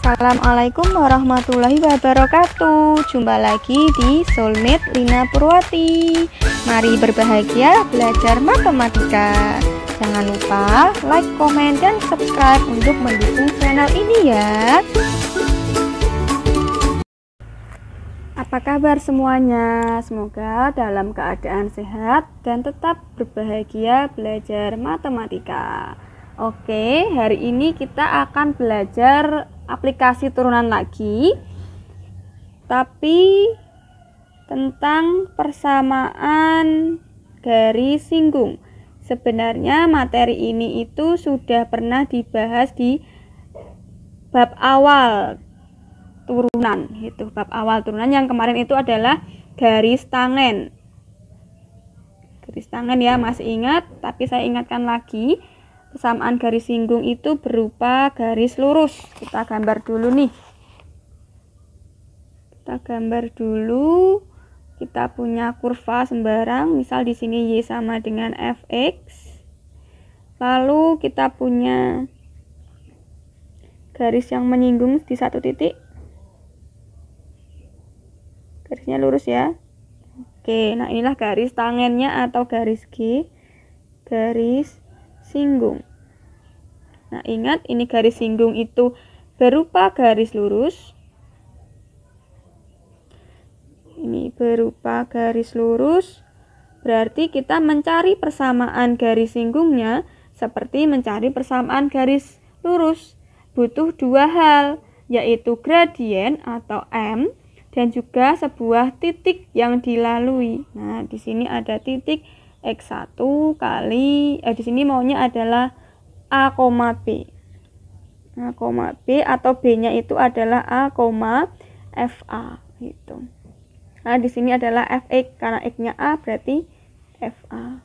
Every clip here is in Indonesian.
Assalamualaikum warahmatullahi wabarakatuh. Jumpa lagi di Soulmate Lina Purwati. Mari berbahagia belajar matematika. Jangan lupa like, komen, dan subscribe untuk mendukung channel ini ya. Apa kabar semuanya? Semoga dalam keadaan sehat dan tetap berbahagia belajar matematika. Oke, hari ini kita akan belajar aplikasi turunan lagi, tapi tentang persamaan garis singgung. Sebenarnya materi ini itu sudah pernah dibahas di bab awal turunan, itu bab awal turunan yang kemarin itu adalah garis tangen. Garis tangen ya, masih ingat? Tapi saya ingatkan lagi. Persamaan garis singgung itu berupa garis lurus. Kita gambar dulu nih. Kita gambar dulu. Kita punya kurva sembarang. Misal di sini Y sama dengan Fx. Lalu kita punya garis yang menyinggung di satu titik. Garisnya lurus ya. Oke, nah inilah garis tangennya atau garis G. Garis singgung. Nah, ingat ini garis singgung itu berupa garis lurus. Ini berupa garis lurus. Berarti kita mencari persamaan garis singgungnya seperti mencari persamaan garis lurus. Butuh dua hal, yaitu gradien atau M dan juga sebuah titik yang dilalui. Nah, di sini ada titik X1 kali, di sini maunya adalah A, B. A, B atau B-nya itu adalah A, FA gitu. Nah, di sini adalah Fx karena X-nya A berarti FA.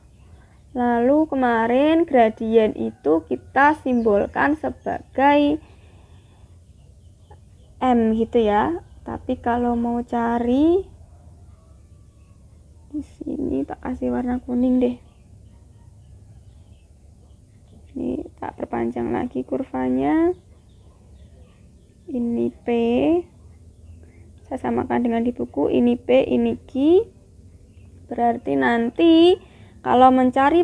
Lalu kemarin gradien itu kita simbolkan sebagai M gitu ya. Tapi kalau mau cari di sini tak kasih warna kuning deh. Ini tak perpanjang lagi kurvanya. Ini P. Saya samakan dengan di buku. Ini P, ini Q. Berarti nanti kalau mencari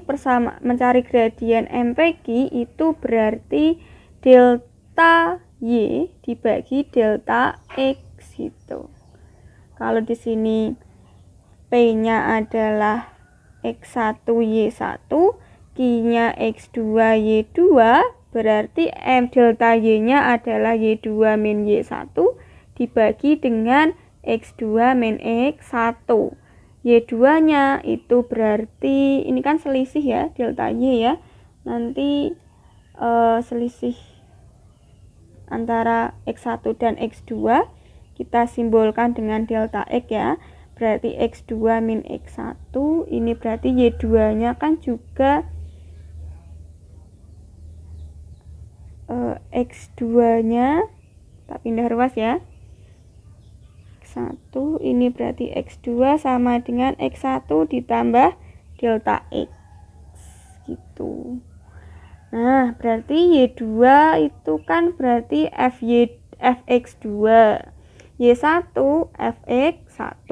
gradien MPQ itu berarti delta Y dibagi delta X gitu. Kalau di sini P-nya adalah X1 Y1, Q-nya X2 Y2, berarti M delta Y-nya adalah Y2 min Y1 dibagi dengan X2 min X1. Y2-nya itu berarti, ini kan selisih ya, delta Y ya. Nanti selisih antara X1 dan X2 kita simbolkan dengan delta X ya. Berarti X2 min X1, ini berarti Y2 nya kan juga X2 nya, tak pindah ruas ya, X1, ini berarti X2 sama dengan X1 ditambah delta X gitu. Nah, berarti Y2 itu kan berarti Fx2, Y1 Fx1,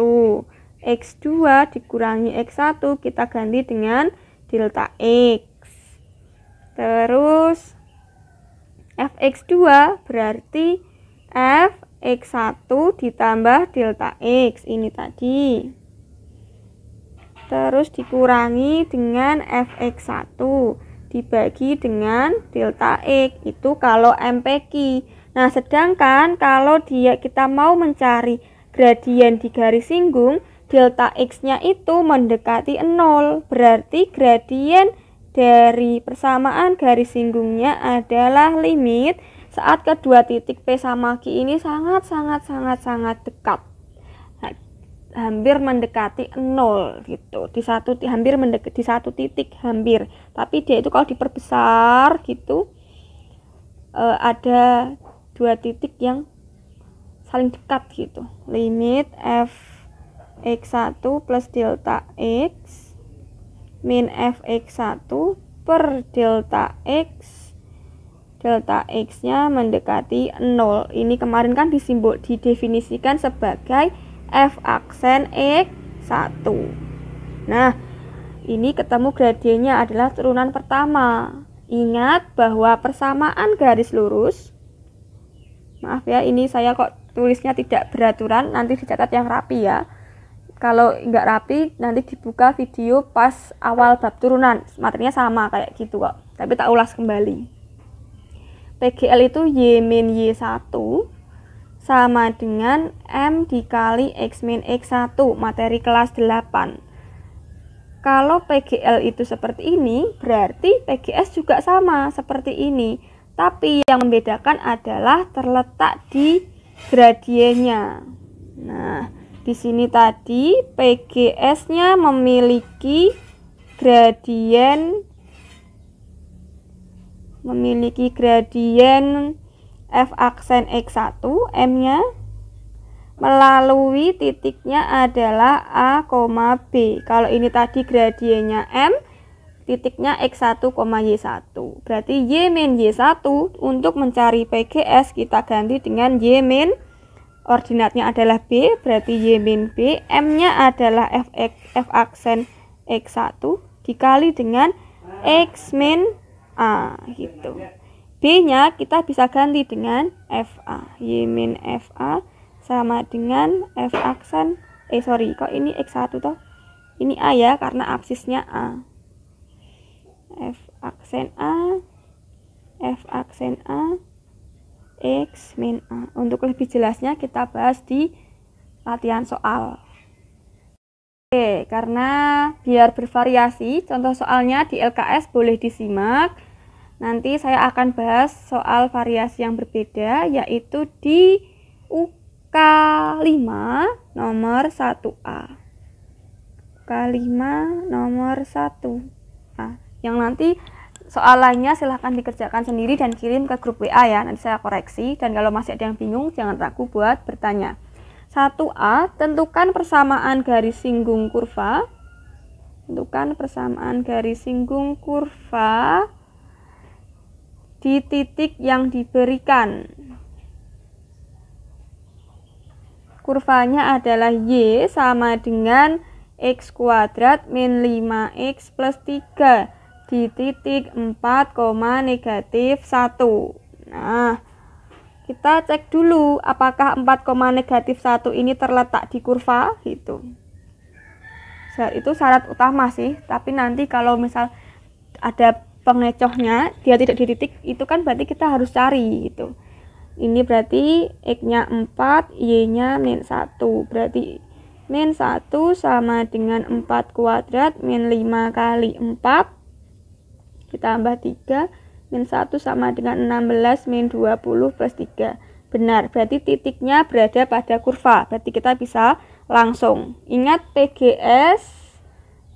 X2 dikurangi X1 kita ganti dengan delta X. Terus Fx2 berarti Fx1 ditambah delta X ini tadi. Terus dikurangi dengan Fx1 dibagi dengan delta X, itu kalau MPQ. Nah, sedangkan kalau kita mau mencari gradien di garis singgung, delta X-nya itu mendekati 0. Berarti gradien dari persamaan garis singgungnya adalah limit saat kedua titik P sama Q ini sangat dekat. Nah, hampir mendekati 0 gitu. Hampir mendekati di satu titik hampir. Tapi dia itu kalau diperbesar gitu ada dua titik yang saling dekat gitu. Limit Fx1 plus delta X min Fx1 per delta X delta X-nya mendekati 0. Ini kemarin kan didefinisikan sebagai f aksen X1. Nah, ini ketemu gradiennya adalah turunan pertama. Ingat bahwa persamaan garis lurus, maaf ya, ini saya kok tulisnya tidak beraturan, nanti dicatat yang rapi ya. Kalau nggak rapi, nanti dibuka video pas awal bab turunan, materinya sama kayak gitu kok, tapi tak ulas kembali. PGL itu Y min Y1 sama dengan M dikali X min X1, materi kelas 8. Kalau PGL itu seperti ini, berarti PGS juga sama seperti ini. Tapi yang membedakan adalah terletak di gradiennya. Nah, di sini tadi PGS-nya memiliki gradien f aksen X1, M-nya melalui titiknya adalah A, B. Kalau ini tadi gradiennya M, titiknya X1, Y1. Berarti Y min Y1 untuk mencari PGS kita ganti dengan Y min, ordinatnya adalah B, berarti Y min B, M-nya adalah f aksen X1 dikali dengan X min A gitu. B-nya kita bisa ganti dengan FA. Y min FA sama dengan f aksen kok ini X1 toh? Ini A ya, karena aksisnya A. F aksen A X min A. Untuk lebih jelasnya kita bahas di latihan soal. Oke, karena biar bervariasi, contoh soalnya di LKS boleh disimak. Nanti saya akan bahas soal variasi yang berbeda, yaitu di UK5 nomor 1A. UK5 nomor 1A. Yang nanti soal lainnya silahkan dikerjakan sendiri dan kirim ke grup WA ya. Nanti saya koreksi, dan kalau masih ada yang bingung jangan ragu buat bertanya. 1A, tentukan persamaan garis singgung kurva. Tentukan persamaan garis singgung kurva di titik yang diberikan. Kurvanya adalah Y sama dengan X kuadrat min 5X plus 3 di titik 4, negatif 1. Nah, kita cek dulu apakah 4, negatif 1 ini terletak di kurva gitu. Itu syarat utama sih, tapi nanti kalau misal ada pengecohnya dia tidak di titik, itu kan berarti kita harus cari gitu. Ini berarti X-nya 4, Y-nya min 1. Berarti min 1 sama dengan 4 kuadrat min 5 kali 4 ditambah 3, min 1 sama dengan 16 min 20 plus 3. Benar, berarti titiknya berada pada kurva. Berarti kita bisa langsung. Ingat PGS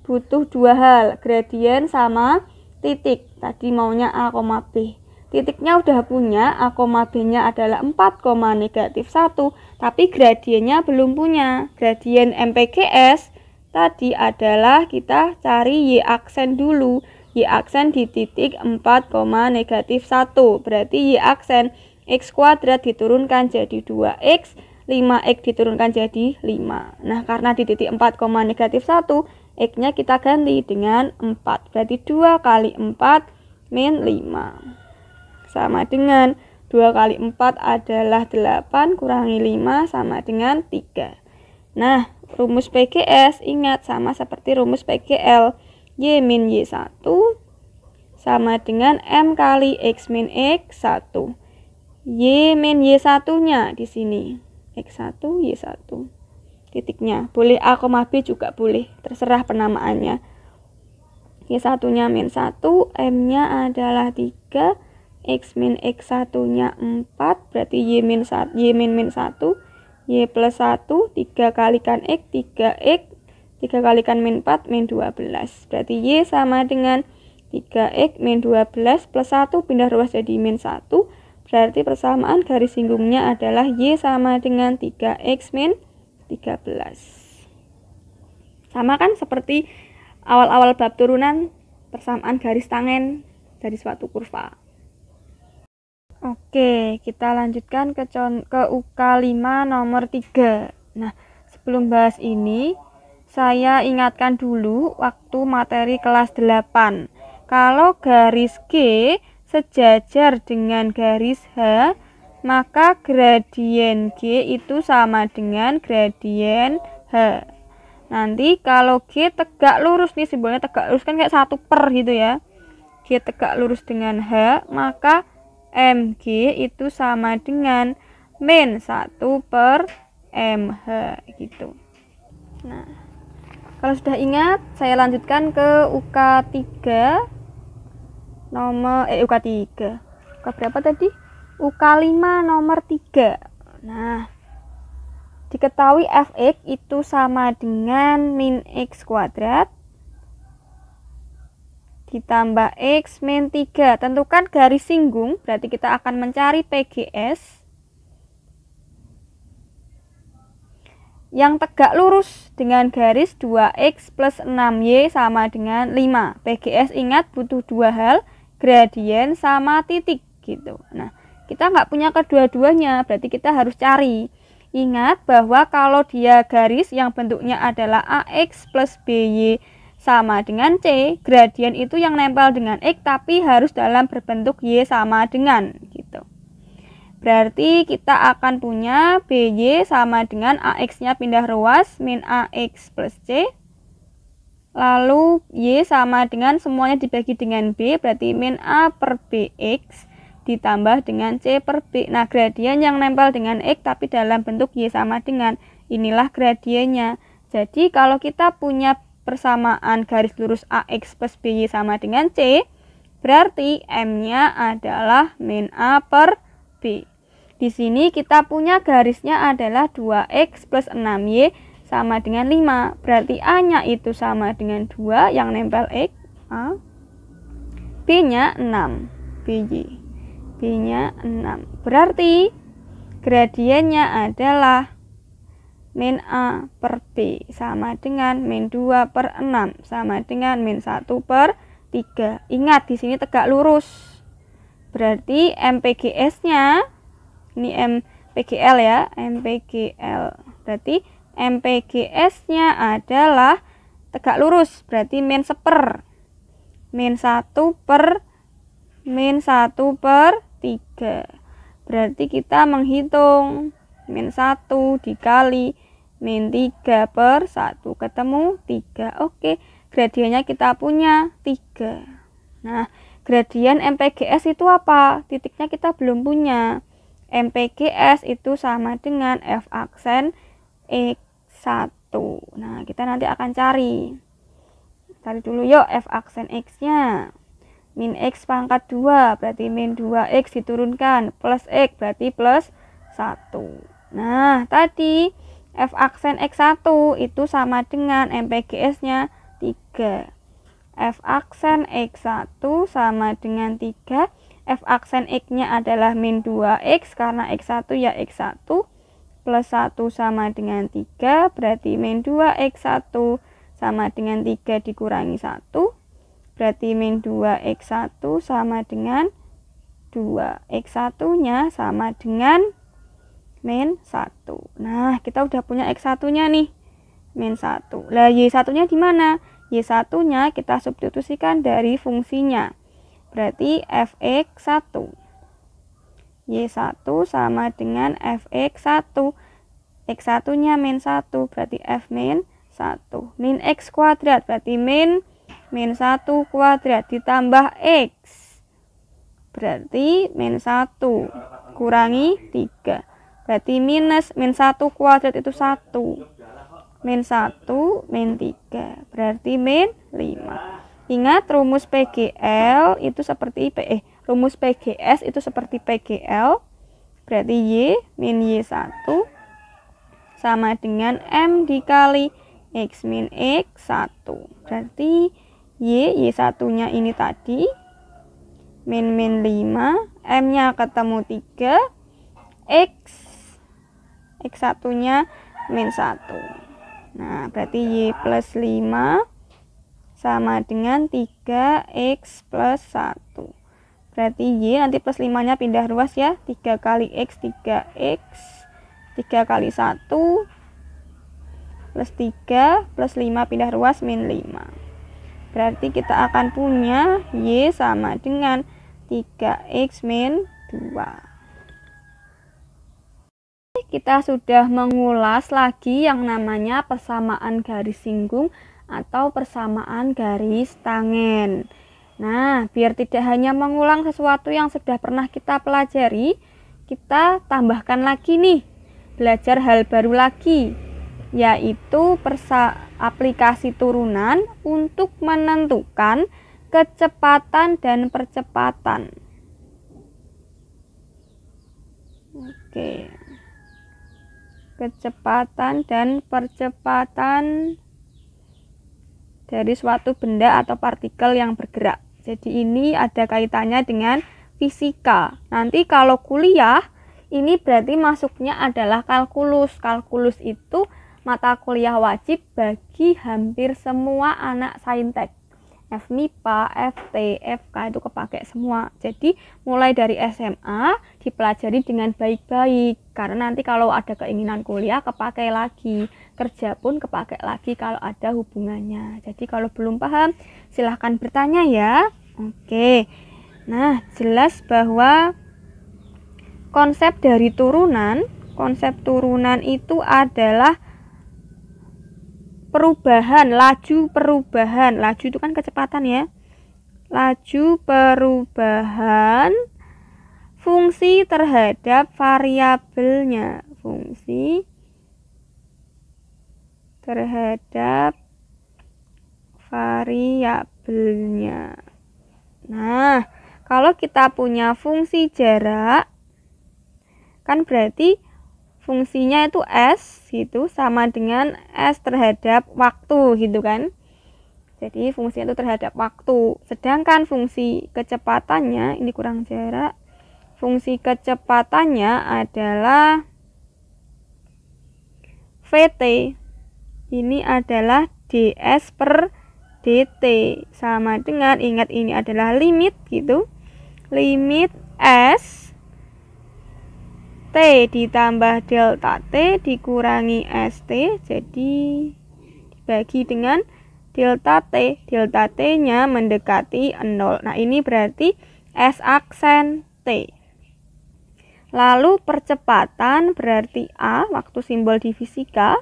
butuh dua hal, gradien sama titik. Tadi maunya A, B. Titiknya udah punya, A, B-nya adalah 4, negatif 1. Tapi gradiennya belum punya. Gradien MPGS tadi adalah kita cari Y aksen dulu. Y aksen di titik 4, negatif 1. Berarti Y aksen X kuadrat diturunkan jadi 2X, 5X diturunkan jadi 5. Nah, karena di titik 4, negatif 1, X-nya kita ganti dengan 4. Berarti 2 kali 4 min 5. Sama dengan 2 kali 4 adalah 8, kurangi 5 sama dengan 3. Nah, rumus PGS ingat sama seperti rumus PGL. Y min Y1 sama dengan M kali X min X1. Y min Y1-nya di sini. X1, Y1. Titiknya. Boleh A, B juga boleh. Terserah penamaannya. Y1-nya min 1, M-nya adalah 3, X min X1-nya 4, berarti Y min 1, Y plus 1, 3 kalikan X, 3X, 3 kalikan min 4, min 12. Berarti Y sama dengan 3X min 12 plus 1, pindah ruas jadi min 1. Berarti persamaan garis singgungnya adalah Y sama dengan 3X min 13. Sama kan seperti awal-awal bab turunan persamaan garis tangen dari suatu kurva. Oke, kita lanjutkan ke UK 5 nomor 3. Nah, sebelum bahas ini, saya ingatkan dulu waktu materi kelas 8. Kalau garis G sejajar dengan garis H, maka gradien G itu sama dengan gradien H. Nanti kalau G tegak lurus nih, simbolnya tegak lurus kan kayak 1 per gitu ya. G tegak lurus dengan H, maka MG itu sama dengan min 1 per MH gitu. Nah, kalau sudah ingat, saya lanjutkan ke UK 3 nomor UK 3. UK berapa tadi? UK 5 nomor 3. Nah, diketahui fx itu sama dengan min x kuadrat ditambah x min 3. Tentukan garis singgung, berarti kita akan mencari PGS yang tegak lurus dengan garis 2x plus 6y sama dengan 5. PGS ingat butuh dua hal, gradien sama titik gitu. Nah, kita nggak punya kedua-duanya, berarti kita harus cari. Ingat bahwa kalau dia garis yang bentuknya adalah AX plus BY sama dengan C, gradien itu yang nempel dengan X tapi harus dalam berbentuk Y sama dengan gitu. Berarti kita akan punya BY sama dengan AX-nya pindah ruas min AX plus C. Lalu Y sama dengan semuanya dibagi dengan B, berarti min A per BX ditambah dengan C per B. Nah, gradien yang nempel dengan X tapi dalam bentuk Y sama dengan, inilah gradiennya. Jadi kalau kita punya persamaan garis lurus AX plus BY sama dengan C, berarti M-nya adalah min A per B. Di sini kita punya garisnya adalah 2x plus 6y sama dengan 5. Berarti A-nya itu sama dengan 2 yang nempel X. A. B-nya 6. BY. B-nya 6. Berarti gradiennya adalah min A per B sama dengan min 2 per 6 sama dengan min 1 per 3. Ingat di sini tegak lurus. Berarti MPGS-nya, ini MPGL ya, MPGL. Berarti MPGS-nya adalah tegak lurus, berarti min 1 min 1 per 3. Berarti kita menghitung min 1 dikali min 3 per 1 ketemu 3. Oke, gradiennya kita punya 3. Nah, gradien MPGS itu apa? Titiknya kita belum punya. MPGS itu sama dengan F aksen X1. Nah, kita nanti akan cari. Cari dulu yuk F aksen X-nya. Min X pangkat 2, berarti min 2X diturunkan. Plus X, berarti plus 1. Nah, tadi F aksen X1 itu sama dengan MPGS-nya 3. F aksen X1 sama dengan 3. F aksen X-nya adalah min 2X karena X1 ya X1. Plus 1 sama dengan 3, berarti min 2X1 sama dengan 3 dikurangi 1. Berarti min 2X1 sama dengan 2. X1-nya sama dengan min 1. Nah, kita udah punya X1-nya nih. Min 1. Lah, Y1-nya di mana? Y1-nya kita substitusikan dari fungsinya. Berarti Fx1. Y1 sama dengan Fx1. X1-nya min 1, berarti F min 1. Min X kuadrat, berarti min 1 kuadrat ditambah X. Berarti min 1 kurangi 3. Berarti minus min 1 kuadrat itu 1. Min 1, min 3. Berarti min 5. Ingat rumus PGL itu seperti rumus PGS itu seperti PGL. Berarti Y min Y1 sama dengan M dikali X min X1. Berarti Y1-nya ini tadi min 5, M-nya ketemu 3, X1-nya min 1. Nah, berarti Y plus 5 sama dengan 3X plus 1. Berarti Y nanti plus 5-nya pindah ruas ya. 3 kali X, 3X. 3 kali 1 plus 3 plus 5 pindah ruas min 5. Berarti kita akan punya Y sama dengan 3X min 2. Kita sudah mengulas lagi yang namanya persamaan garis singgung atau persamaan garis tangen. Nah, biar tidak hanya mengulang sesuatu yang sudah pernah kita pelajari, kita tambahkan lagi nih, belajar hal baru lagi, yaitu aplikasi turunan untuk menentukan kecepatan dan percepatan. Oke. Kecepatan dan percepatan dari suatu benda atau partikel yang bergerak. Jadi ini ada kaitannya dengan fisika. Nanti kalau kuliah, ini berarti masuknya adalah kalkulus. Kalkulus itu mata kuliah wajib bagi hampir semua anak saintek. FMIPA, FT, FK itu kepake semua. Jadi mulai dari SMA dipelajari dengan baik-baik. Karena nanti kalau ada keinginan kuliah kepake lagi. Kerja pun kepake lagi kalau ada hubungannya. Jadi kalau belum paham silahkan bertanya ya. Oke. Nah, jelas bahwa konsep dari turunan itu adalah perubahan, laju perubahan. Laju itu kan kecepatan ya. Laju perubahan fungsi terhadap variabelnya. Fungsi terhadap variabelnya. Nah, kalau kita punya fungsi jarak, kan berarti fungsinya itu S gitu sama dengan S terhadap waktu gitu kan. Jadi fungsinya itu terhadap waktu. Sedangkan fungsi kecepatannya ini kurang jarak. Fungsi kecepatannya adalah VT. Ini adalah DS per DT sama dengan, ingat ini adalah limit gitu. Limit S T ditambah delta T dikurangi ST, jadi dibagi dengan delta T. Delta T-nya mendekati 0. Nah, ini berarti S aksen T. Lalu percepatan berarti A, waktu simbol di fisika.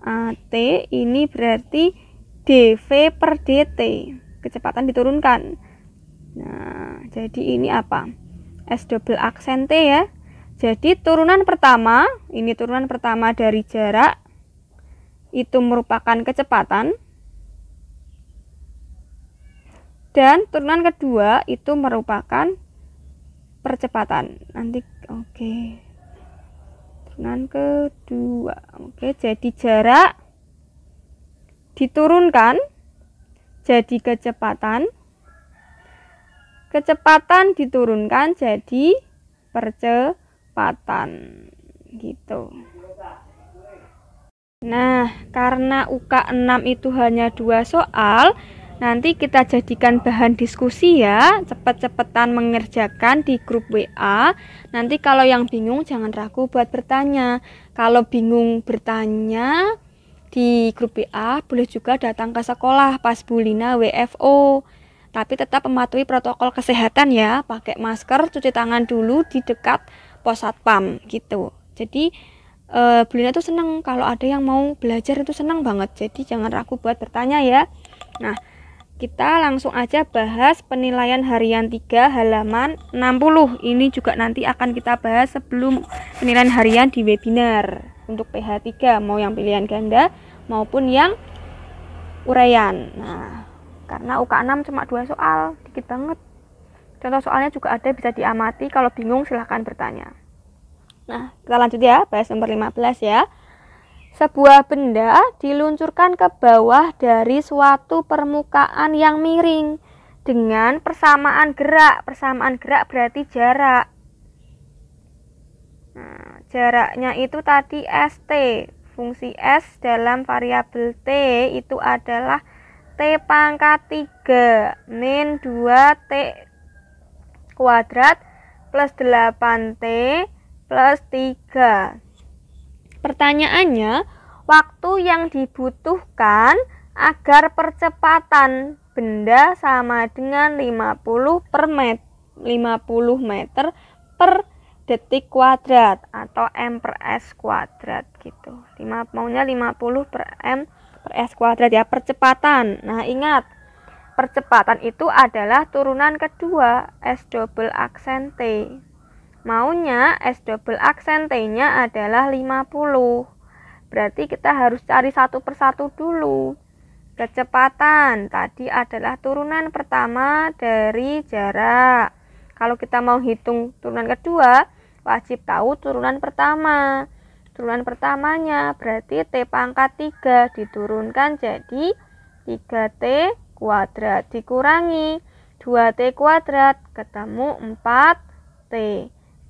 AT ini berarti dV per dt. Kecepatan diturunkan. Nah, jadi ini apa? S double aksen T ya. Jadi turunan pertama, ini turunan pertama dari jarak, itu merupakan kecepatan. Dan turunan kedua itu merupakan percepatan. Nanti oke. Turunan kedua. Oke, jadi jarak diturunkan jadi kecepatan. Kecepatan diturunkan jadi percepatan gitu. Nah, karena UK 6 itu hanya 2 soal, nanti kita jadikan bahan diskusi ya. Cepet-cepetan mengerjakan di grup WA. Nanti kalau yang bingung jangan ragu buat bertanya. Kalau bingung bertanya di grup WA, boleh juga datang ke sekolah pas Bu Lina WFO. Tapi tetap mematuhi protokol kesehatan ya, pakai masker, cuci tangan dulu di dekat pos satpam gitu. Jadi Bu Lina tuh seneng kalau ada yang mau belajar, itu seneng banget. Jadi jangan ragu buat bertanya ya. Nah, kita langsung aja bahas penilaian harian 3 halaman 60. Ini juga nanti akan kita bahas sebelum penilaian harian di webinar untuk PH 3, mau yang pilihan ganda maupun yang uraian. Nah, karena UK 6 cuma 2 soal, dikit banget. Contoh soalnya juga ada, bisa diamati. Kalau bingung silahkan bertanya. Nah, kita lanjut ya, bahas nomor 15 ya. Sebuah benda diluncurkan ke bawah dari suatu permukaan yang miring dengan persamaan gerak. Persamaan gerak berarti jarak. Nah, jaraknya itu tadi ST. Fungsi S dalam variabel T itu adalah T T pangkat 3 min 2T kuadrat plus 8T plus 3. Pertanyaannya, waktu yang dibutuhkan agar percepatan benda sama dengan 50 meter per detik kuadrat atau m per s kuadrat gitu. Maunya 50 per m per s kuadrat ya, percepatan. Nah, ingat, percepatan itu adalah turunan kedua S double aksen T. Maunya S double aksen T-nya adalah 50. Berarti kita harus cari satu persatu dulu. Kecepatan tadi adalah turunan pertama dari jarak. Kalau kita mau hitung turunan kedua, wajib tahu turunan pertama. Turunan pertamanya berarti T pangkat 3 diturunkan jadi 3T kuadrat dikurangi 2T kuadrat ketemu 4T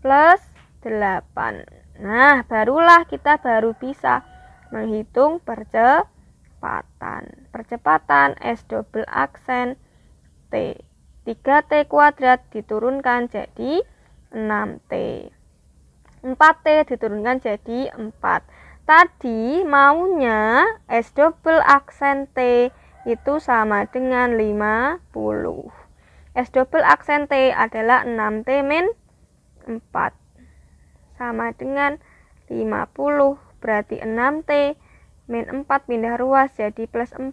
plus 8. Nah, barulah kita bisa menghitung percepatan. Percepatan S double aksen T. 3T kuadrat diturunkan jadi 6T. 4T diturunkan jadi 4. Tadi maunya S double aksen T itu sama dengan 50. S double aksen T adalah 6T min 4 sama dengan 50. Berarti 6T min 4 pindah ruas jadi plus 4.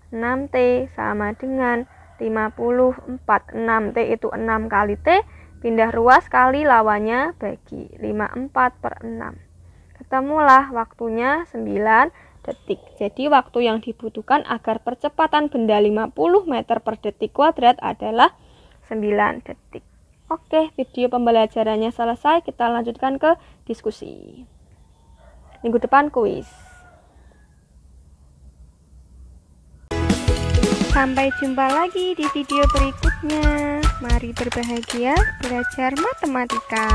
6T sama dengan 54. 6T itu 6 kali T, pindah ruas kali lawannya bagi 54 per 6. Ketemulah waktunya 9 detik. Jadi waktu yang dibutuhkan agar percepatan benda 50 meter per detik kuadrat adalah 9 detik. Oke, video pembelajarannya selesai. Kita lanjutkan ke diskusi. Minggu depan kuis. Sampai jumpa lagi di video berikutnya. Mari berbahagia belajar matematika.